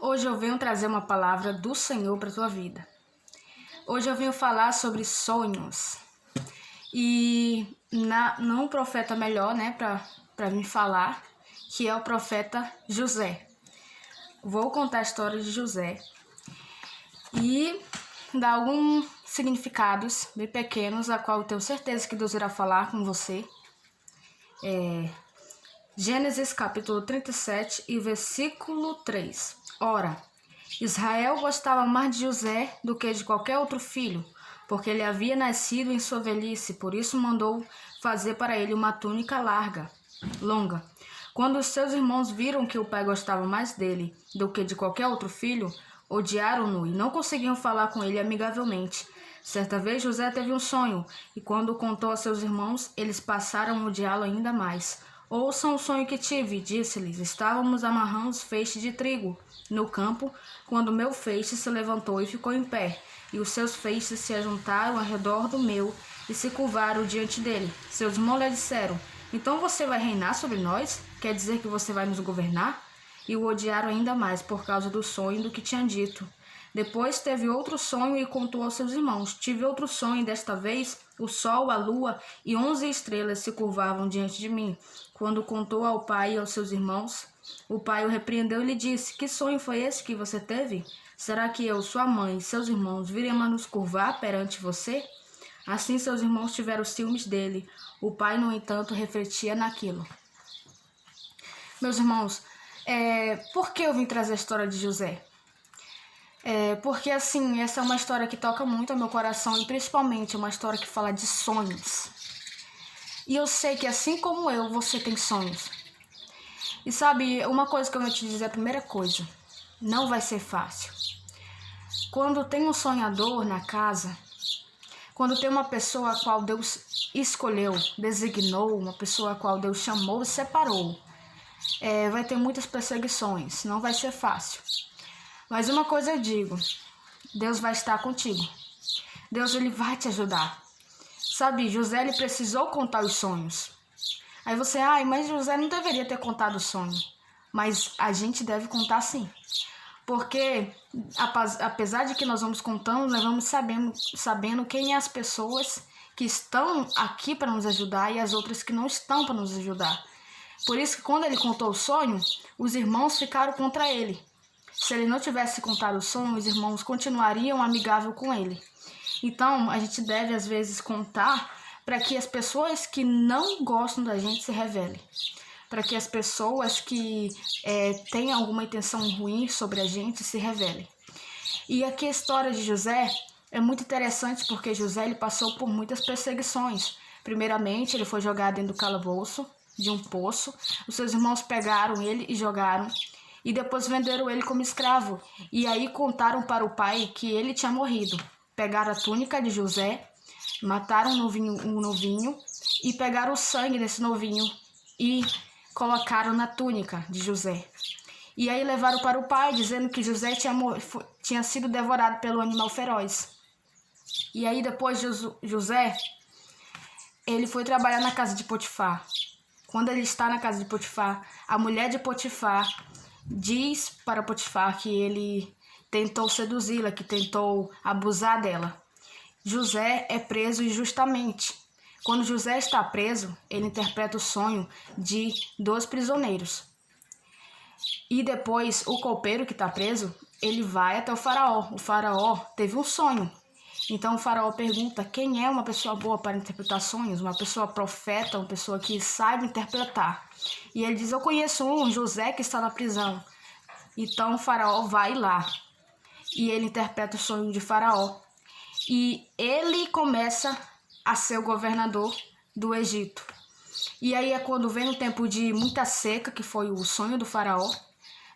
Hoje eu venho trazer uma palavra do Senhor para a tua vida. Hoje eu venho falar sobre sonhos. E não um profeta melhor, para me falar, que é o profeta José. Vou contar a história de José e dar alguns significados bem pequenos, a qual eu tenho certeza que Deus irá falar com você. Gênesis capítulo 37 e versículo 3. Ora, Israel gostava mais de José do que de qualquer outro filho, porque ele havia nascido em sua velhice, por isso mandou fazer para ele uma túnica longa. Quando os seus irmãos viram que o pai gostava mais dele do que de qualquer outro filho, odiaram-no e não conseguiam falar com ele amigavelmente. Certa vez José teve um sonho, e quando o contou a seus irmãos, eles passaram a odiá-lo ainda mais. Ouçam o sonho que tive, disse-lhes. Estávamos amarrando os feixes de trigo no campo, quando meu feixe se levantou e ficou em pé, e os seus feixes se ajuntaram ao redor do meu e se curvaram diante dele. Seus irmãos lhe disseram: então você vai reinar sobre nós? Quer dizer que você vai nos governar? E o odiaram ainda mais por causa do sonho do que tinha dito. Depois teve outro sonho e contou aos seus irmãos. Tive outro sonho, e desta vez o sol, a lua e 11 estrelas se curvavam diante de mim. Quando contou ao pai e aos seus irmãos, o pai o repreendeu e lhe disse: que sonho foi esse que você teve? Será que eu, sua mãe e seus irmãos viremos nos curvar perante você? Assim seus irmãos tiveram ciúmes dele. O pai, no entanto, refletia naquilo. Meus irmãos, por que eu vim trazer a história de José? Porque assim, essa é uma história que toca muito ao meu coração e principalmente uma história que fala de sonhos. E eu sei que assim como eu, você tem sonhos. E sabe, uma coisa que eu vou te dizer, a primeira coisa, não vai ser fácil. Quando tem um sonhador na casa, quando tem uma pessoa a qual Deus escolheu, designou, uma pessoa a qual Deus chamou e separou, vai ter muitas perseguições, não vai ser fácil. Mas uma coisa eu digo, Deus vai estar contigo. Deus, ele vai te ajudar. Sabe, José, ele precisou contar os sonhos. Aí você, mas José não deveria ter contado o sonho. Mas a gente deve contar sim. Porque, apesar de que nós vamos contando, nós vamos sabendo quem é as pessoas que estão aqui para nos ajudar e as outras que não estão para nos ajudar. Por isso que quando ele contou o sonho, os irmãos ficaram contra ele. Se ele não tivesse contado o sonho, os irmãos continuariam amigáveis com ele. Então, a gente deve, às vezes, contar para que as pessoas que não gostam da gente se revelem. Para que as pessoas que têm alguma intenção ruim sobre a gente se revelem. E aqui a história de José é muito interessante porque José ele passou por muitas perseguições. Primeiramente, ele foi jogado dentro do calabouço de um poço. Os seus irmãos pegaram ele e jogaram. E depois venderam ele como escravo. E aí contaram para o pai que ele tinha morrido. Pegaram a túnica de José, mataram um novinho e pegaram o sangue desse novinho e colocaram na túnica de José. E aí levaram para o pai, dizendo que José tinha sido devorado pelo animal feroz. E aí depois José, ele foi trabalhar na casa de Potifar. Quando ele está na casa de Potifar, a mulher de Potifar diz para Potifar que ele tentou seduzi-la, que tentou abusar dela. José é preso injustamente. Quando José está preso, ele interpreta o sonho de 2 prisioneiros. E depois, o copeiro que está preso, ele vai até o faraó. O faraó teve um sonho. Então o faraó pergunta quem é uma pessoa boa para interpretar sonhos, uma pessoa profeta, uma pessoa que sabe interpretar. E ele diz: eu conheço um, José, que está na prisão. Então o faraó vai lá e ele interpreta o sonho de faraó. E ele começa a ser o governador do Egito. E aí é quando vem um tempo de muita seca, que foi o sonho do faraó.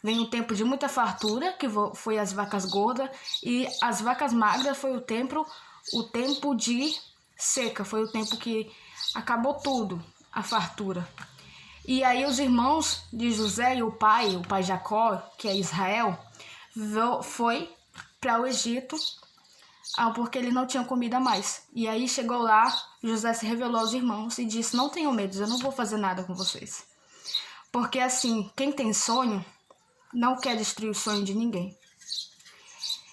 Vem um tempo de muita fartura, que foi as vacas gordas. E as vacas magras foi o tempo de seca. Foi o tempo que acabou tudo, a fartura. E aí os irmãos de José e o pai Jacó, que é Israel, foi para o Egito porque eles não tinham comida mais. E aí chegou lá, José se revelou aos irmãos e disse: não tenham medo, eu não vou fazer nada com vocês. Porque assim, quem tem sonho não quer destruir o sonho de ninguém.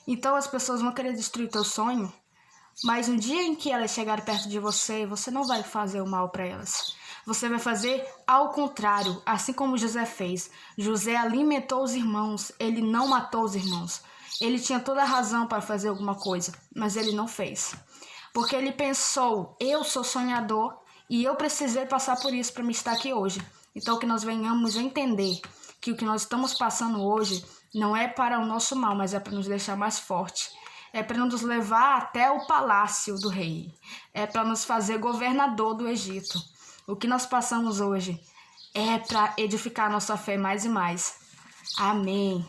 Então as pessoas vão querer destruir teu sonho, mas no dia em que elas chegarem perto de você, você não vai fazer o mal para elas. Você vai fazer ao contrário, assim como José fez. José alimentou os irmãos, ele não matou os irmãos. Ele tinha toda a razão para fazer alguma coisa, mas ele não fez. Porque ele pensou, eu sou sonhador e eu precisei passar por isso para me estar aqui hoje. Então que nós venhamos entender que o que nós estamos passando hoje não é para o nosso mal, mas é para nos deixar mais forte. É para nos levar até o palácio do rei. É para nos fazer governador do Egito. O que nós passamos hoje é para edificar a nossa fé mais e mais. Amém.